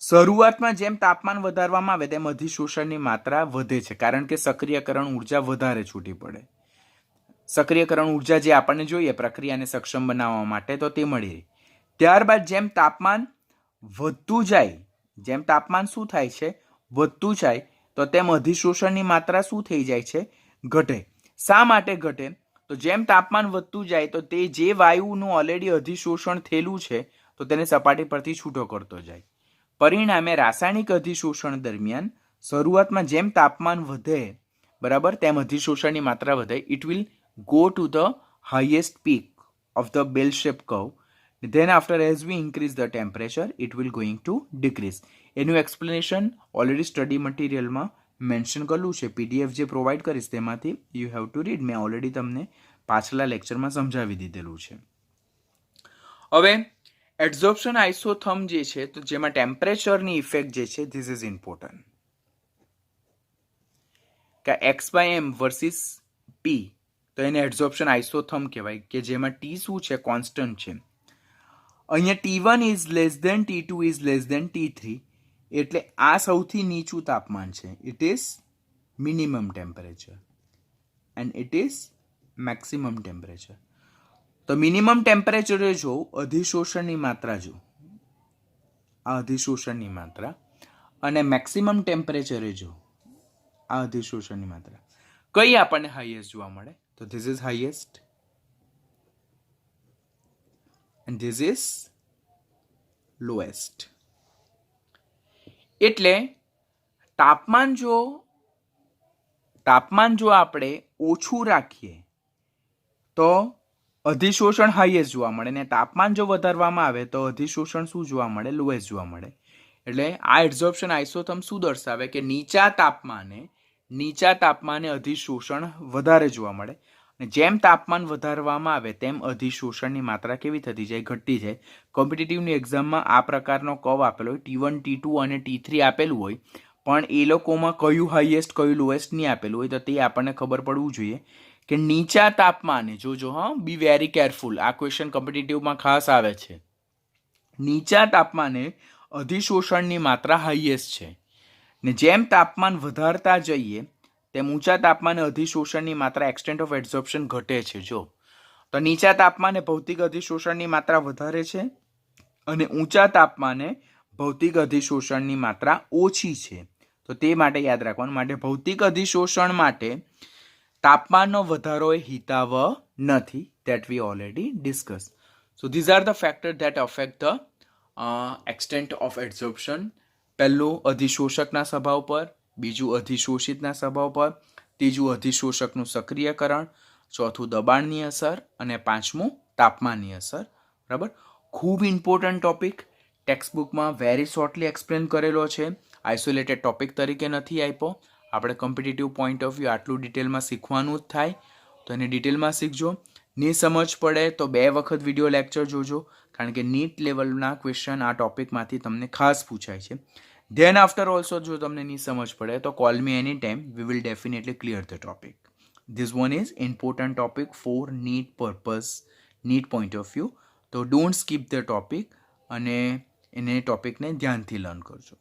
શરૂઆતમાં જેમ તાપમાન વધારવામાં આવે તેમ અધિશોષણની માત્રા વધે છે, કારણ કે સક્રિયકરણ ઉર્જા વધારે છૂટી પડે. સક્રિયકરણ ઉર્જા જે આપણને જોઈએ પ્રક્રિયાને સક્ષમ બનાવવા માટે તો તે મળી રહે. ત્યારબાદ જેમ તાપમાન વધતું જાય, જેમ તાપમાન શું થાય છે? વધતું જાય, તો તેમ અધિશોષણની માત્રા શું થઈ જાય છે? ઘટે. શા માટે ઘટે? તો જેમ તાપમાન વધતું જાય તો તે જે વાયુનું ઓલરેડી અધિશોષણ થયેલું છે તો તેને સપાટી પરથી છૂટો કરતો જાય. પરિણામે રાસાયણિક અધિશોષણ દરમિયાન શરૂઆતમાં જેમ તાપમાન વધે, બરાબર, તેમ અધિશોષણની માત્રા વધે. It will go to the highest peak of the bell shaped curve. Then after as we increase the temperature, it will going to decrease. એનું એક્સપ્લેનેશન ઓલરેડી સ્ટડી મટીરિયલમાં મેન્શન કરેલું છે. PDF જે પ્રોવાઈડ કરીશ તેમાંથી યુ હેવ ટુ રીડ. મેં ઓલરેડી તમને પાછલા લેક્ચરમાં સમજાવી દીધેલું છે. હવે એડઝોર્પ્શન આઇસોથર્મ જે છે તો જેમાં ટેમ્પરેચરની ઇફેક્ટ જે છે ધીસ ઇઝ ઇમ્પોર્ટન્ટ. કે x/m વર્સિસ P તો એને એડઝોર્પ્શન આઇસોથર્મ કહેવાય, કે જેમાં T શું છે? કોન્સ્ટન્ટ છે. અહીંયા T1 is less than T2 is less than T3, એટલે આ સૌથી નીચું તાપમાન છે. It is minimum temperature and it is maximum temperature. તો મિનિમમ ટેમ્પરેચરે જો અધિશોષણની માત્રા જો, આ અધિશોષણની માત્રા, અને મેક્સિમમ ટેમ્પરેચરે જો આ અધિશોષણની માત્રા કઈ આપણને હાઈએસ્ટ જોવા મળે, તો this is highest and this is lowest. એટલે તાપમાન જો આપણે ઓછું રાખીએ તો અધિશોષણ હાઈએસ્ટ જોવા મળે, ને તાપમાન જો વધારવામાં આવે તો અધિશોષણ શું જોવા મળે, લોએસ્ટ જોવા મળે. એટલે આ એબ્ઝોર્પ્શન આઇસોથર્મ શું દર્શાવે કે નીચા તાપમાને અધિશોષણ વધારે જોવા મળે, અને જેમ તાપમાન વધારવામાં આવે તેમ અધિશોષણની માત્રા કેવી થતી જાય, ઘટતી જાય. કોમ્પિટિટિવની એક્ઝામમાં આ પ્રકારનો કર્વ આપેલો હોય, T1 T2 અને T3 આપેલું હોય, પણ એ લોકોમાં કયું હાઈએસ્ટ કયું લોએસ્ટ નહીં આપેલું હોય, તો તે આપણને ખબર પડવું જોઈએ કે નીચા તાપમાને જોજો, બી વેરી કેરફુલ, આ ક્વેશ્ચન કોમ્પિટિટિવમાં ખાસ આવે છે. નીચા તાપમાને અધિશોષણની માત્રા હાઈએસ્ટ છે, ને જેમ તાપમાન વધારતા જઈએ તેમ ઊંચા તાપમાને અધિશોષણની માત્રા એક્સટેન્ટ ઓફ એબ્ઝોર્પ્શન ઘટે છે. જો તો નીચા તાપમાને ભૌતિક અધિશોષણની માત્રા વધારે છે, અને ઊંચા તાપમાને ભૌતિક અધિશોષણની માત્રા ઓછી છે. તો તે માટે યાદ રાખવાનું, માટે ભૌતિક અધિશોષણ માટે તાપમાનનો વધારો એ હિતાવહ નથી. that we already discussed. So these are the factors that affect the extent of absorption. પહેલું અધિશોષકના સ્વભાવ પર, બીજું અધિશોષિતના સ્વભાવ પર, ત્રીજું અધિશોષકનું સક્રિયકરણ, ચોથું દબાણની અસર, અને પાંચમું તાપમાનની અસર. બરાબર, ખૂબ ઇમ્પોર્ટન્ટ ટોપિક, ટેક્સ્ટબુકમાં વેરી શોર્ટલી એક્સપ્લેન કરેલો છે, આઇસોલેટેડ ટોપિક તરીકે નથી આપ્યો. આપણે કોમ્પિટિટિવ પોઈન્ટ ઓફ વ્યૂ આટલું ડિટેલમાં શીખવાનું જ થાય, તો એને ડિટેલમાં શીખજો. નહીં સમજ પડે તો 2 વખત વિડીયો લેક્ચર જોજો, કારણ કે નીટ લેવલના ક્વેશ્ચન આ ટોપિકમાંથી તમને ખાસ પૂછાય છે. ધેન આફ્ટર ઓલ્સો જો તમને નહીં સમજ પડે તો call me any time, we will definitely clear the topic. This one is important topic for NEET purpose, NEET point of view. તો ડોન્ટ સ્કીપ ધ ટોપિક, અને એને ટોપિકને ધ્યાનથી લર્ન કરજો.